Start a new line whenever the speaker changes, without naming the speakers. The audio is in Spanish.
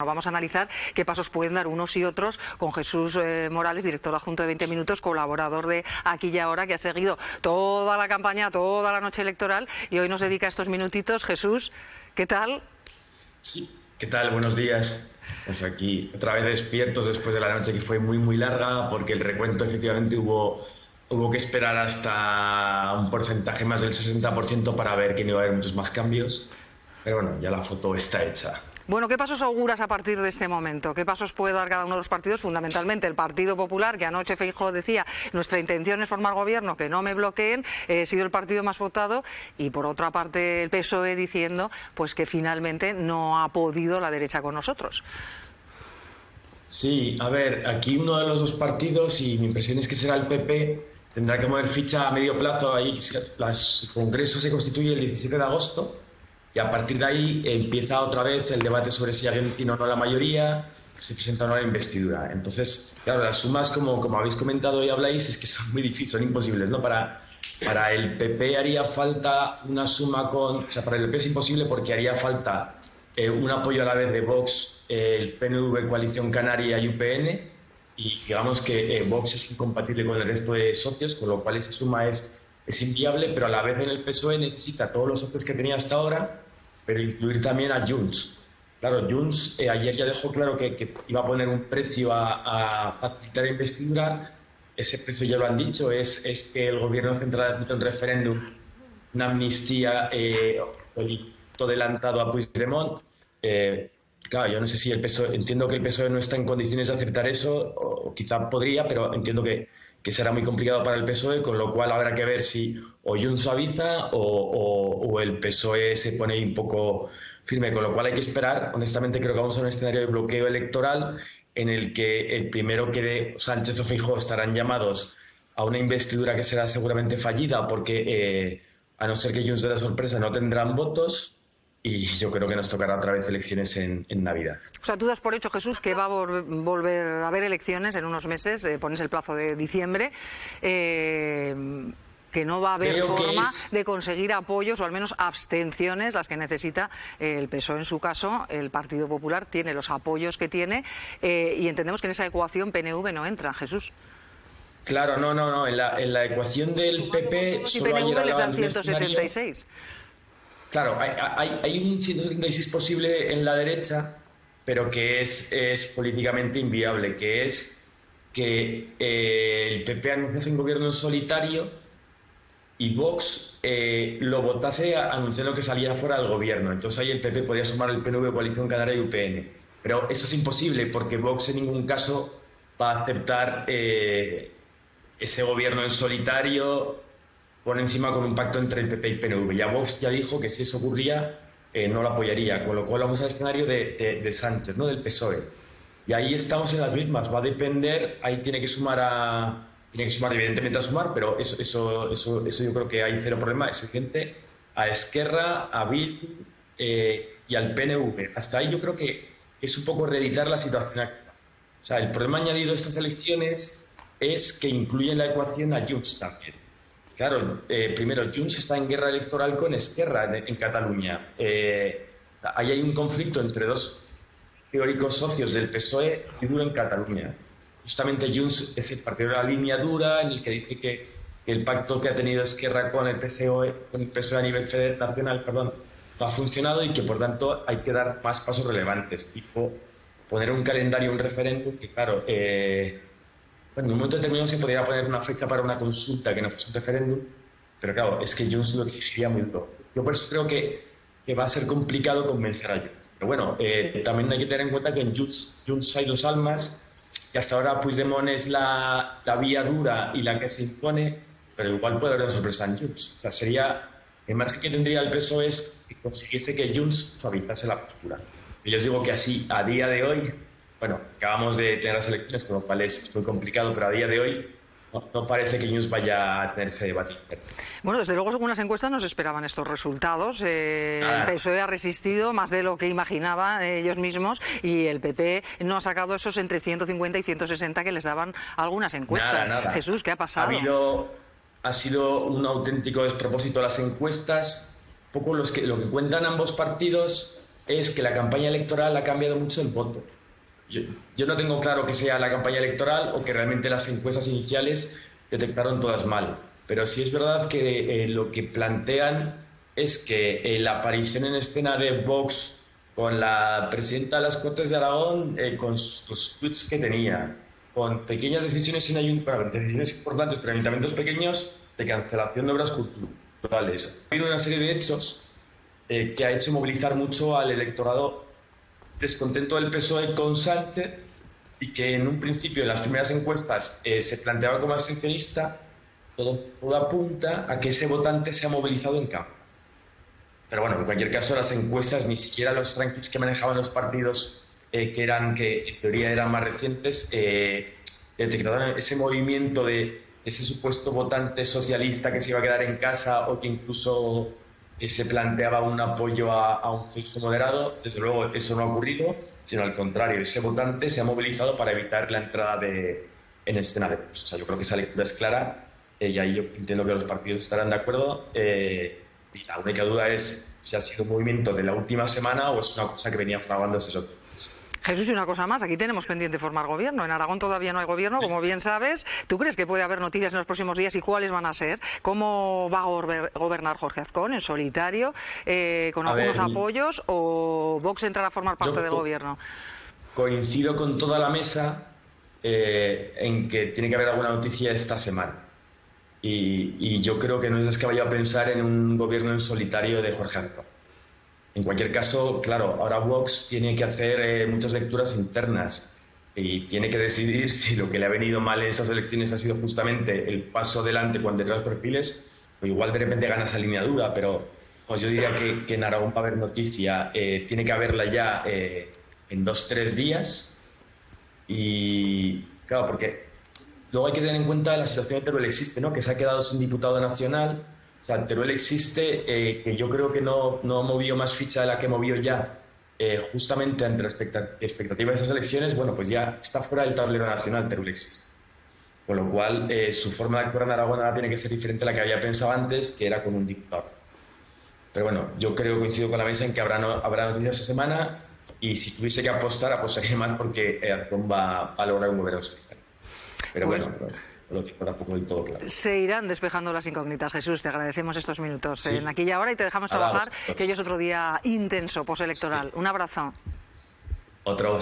Vamos a analizar qué pasos pueden dar unos y otros con Jesús Morales, director adjunto de 20 Minutos, colaborador de Aquí y Ahora, que ha seguido toda la campaña, toda la noche electoral y hoy nos dedica estos minutitos. Jesús, ¿qué tal?
Sí, ¿qué tal? Buenos días. Pues aquí otra vez despiertos después de la noche que fue muy larga, porque el recuento efectivamente hubo que esperar hasta un porcentaje más del 60% para ver que no iba a haber muchos más cambios. Pero bueno, ya la foto está hecha.
Bueno, ¿qué pasos auguras a partir de este momento? ¿Qué pasos puede dar cada uno de los partidos? Fundamentalmente el Partido Popular, que anoche Feijóo decía, nuestra intención es formar gobierno, que no me bloqueen, he sido el partido más votado, y por otra parte el PSOE diciendo pues que finalmente no ha podido la derecha con nosotros.
Sí, a ver, aquí uno de los dos partidos, y mi impresión es que será el PP, tendrá que mover ficha a medio plazo. Ahí el Congreso se constituye el 17 de agosto. Y a partir de ahí empieza otra vez el debate sobre si alguien tiene o no la mayoría, si presenta o no la investidura. Entonces, claro, las sumas, como habéis comentado y habláis, es que son muy difíciles, son imposibles, ¿no? Para el PP haría falta una suma o sea, para el PP es imposible porque haría falta un apoyo a la vez de Vox, el PNV, Coalición Canaria y UPN, y digamos que Vox es incompatible con el resto de socios, con lo cual esa suma es inviable, pero a la vez en el PSOE necesita todos los socios que tenía hasta ahora, pero incluir también a Junts. Claro, Junts ayer ya dejó claro que iba a poner un precio a facilitar la investidura. Ese precio ya lo han dicho, es que el gobierno central admita un referéndum, una amnistía adelantado a Puigdemont. Claro, yo no sé si el PSOE, entiendo que el PSOE no está en condiciones de aceptar eso, o quizá podría, pero entiendo que será muy complicado para el PSOE, con lo cual habrá que ver si o Junts suaviza o el PSOE se pone un poco firme, con lo cual hay que esperar. Honestamente creo que vamos a un escenario de bloqueo electoral en el que el primero que dé Sánchez o Feijóo estarán llamados a una investidura que será seguramente fallida, porque a no ser que Junts dé la sorpresa no tendrán votos. Y yo creo que nos tocará otra vez elecciones en Navidad.
O sea, tú das por hecho, Jesús, que va a volver a haber elecciones en unos meses, pones el plazo de diciembre, que no va a haber forma de conseguir apoyos o al menos abstenciones, las que necesita el PSOE en su caso. El Partido Popular tiene los apoyos que tiene y entendemos que en esa ecuación PNV no entra, Jesús.
Claro, no. En la ecuación del PP
solo PNV les dan 176.
Claro, hay un 176 posible en la derecha, pero que es políticamente inviable, que es que el PP anunciase un gobierno en solitario y Vox lo votase anunciando que salía fuera del gobierno. Entonces ahí el PP podría sumar el PNV, Coalición Canaria y UPN. Pero eso es imposible porque Vox en ningún caso va a aceptar ese gobierno en solitario por encima con un pacto entre el PP y PNV. Ya Vox ya dijo que si eso ocurría no lo apoyaría, con lo cual vamos al escenario de Sánchez, ¿no? Del PSOE. Y ahí estamos en las mismas, va a depender, ahí tiene que sumar evidentemente a sumar, pero eso yo creo que hay cero problema, es evidente, a Esquerra, a Bildu y al PNV. Hasta ahí yo creo que es un poco reeditar la situación actual. O sea, el problema añadido de estas elecciones es que incluye en la ecuación a Junts también. Claro, primero, Junts está en guerra electoral con Esquerra en Cataluña. Ahí hay un conflicto entre dos teóricos socios del PSOE muy duro en Cataluña. Justamente Junts es el partido de la línea dura en el que dice que el pacto que ha tenido Esquerra con el PSOE a nivel nacional, no ha funcionado y que por tanto hay que dar más pasos relevantes, tipo poner un calendario, un referéndum, que claro, en un momento determinado se podría poner una fecha para una consulta que no fuese un referéndum, pero claro, es que Junts lo exigiría muy duro. Yo por eso creo que va a ser complicado convencer a Junts. Pero bueno, también hay que tener en cuenta que en Junts hay dos almas, y hasta ahora Puigdemont es la vía dura y la que se impone, pero igual puede haber una sorpresa en Junts. O sea, sería, el margen que tendría el PSOE es que consiguiese que Junts suavizase la postura. Y yo os digo que así, a día de hoy, bueno, acabamos de tener las elecciones, con lo cual es muy complicado, pero a día de hoy no parece que Junts vaya a tener ese debate interno.
Bueno, desde luego, según las encuestas, no se esperaban estos resultados. El PSOE ha resistido más de lo que imaginaban ellos mismos y el PP no ha sacado esos entre 150 y 160 que les daban algunas encuestas.
Nada.
Jesús, ¿qué ha pasado?
Ha sido un auténtico despropósito las encuestas. Un poco lo que cuentan ambos partidos es que la campaña electoral ha cambiado mucho el voto. Yo no tengo claro que sea la campaña electoral o que realmente las encuestas iniciales detectaron todas mal, pero sí es verdad que lo que plantean es que la aparición en escena de Vox con la presidenta de las Cortes de Aragón, con los tweets que tenía, con pequeñas decisiones decisiones importantes, pero ayuntamientos pequeños, de cancelación de obras culturales. Ha habido una serie de hechos que ha hecho movilizar mucho al electorado descontento del PSOE con Sánchez, y que en un principio en las primeras encuestas se planteaba como abstencionista. Todo apunta a que ese votante se ha movilizado en campo. Pero bueno, en cualquier caso, las encuestas, ni siquiera los rankings que manejaban los partidos que en teoría eran más recientes, detectaron ese movimiento de ese supuesto votante socialista que se iba a quedar en casa, o que incluso se planteaba un apoyo a un Feijóo moderado. Desde luego eso no ha ocurrido, sino al contrario, ese votante se ha movilizado para evitar la entrada en escena de Vox. O sea, yo creo que esa lectura es clara, y ahí yo entiendo que los partidos estarán de acuerdo. Y la única duda es si ha sido un movimiento de la última semana o es una cosa que venía fraguándose esos días.
Jesús, y una cosa más, aquí tenemos pendiente formar gobierno. En Aragón todavía no hay gobierno, como bien sabes. ¿Tú crees que puede haber noticias en los próximos días y cuáles van a ser? ¿Cómo va a gobernar Jorge Azcón, en solitario, con algunos apoyos, o Vox entrará a formar parte del gobierno?
Coincido con toda la mesa en que tiene que haber alguna noticia esta semana. Y yo creo que no es que vaya a pensar en un gobierno en solitario de Jorge Azcón. En cualquier caso, claro, ahora Vox tiene que hacer muchas lecturas internas y tiene que decidir si lo que le ha venido mal en esas elecciones ha sido justamente el paso adelante cuando entre los perfiles, o igual de repente gana esa línea dura, pero pues yo diría que en Aragón va a haber noticia. Tiene que haberla ya en 2-3 días. Y claro, porque luego hay que tener en cuenta la situación de Teruel Existe, ¿no? Que se ha quedado sin diputado nacional. O sea, Teruel Existe, que yo creo que no movió más ficha de la que movió ya, justamente ante la expectativa de esas elecciones. Bueno, pues ya está fuera del tablero nacional Teruel Existe. Con lo cual, su forma de actuar en Aragón ahora tiene que ser diferente a la que había pensado antes, que era con un diputado. Pero bueno, yo creo, coincido con la mesa en que habrá noticias esta semana, y si tuviese que apostaría más porque Azcón va a lograr un gobierno solitario. Pero pues, bueno, lo tengo tampoco del todo claro.
Se irán despejando las incógnitas. Jesús, te agradecemos estos minutos en Aquí y Ahora, y te dejamos trabajar, que hoy es otro día intenso, postelectoral. Un abrazo.
Otro.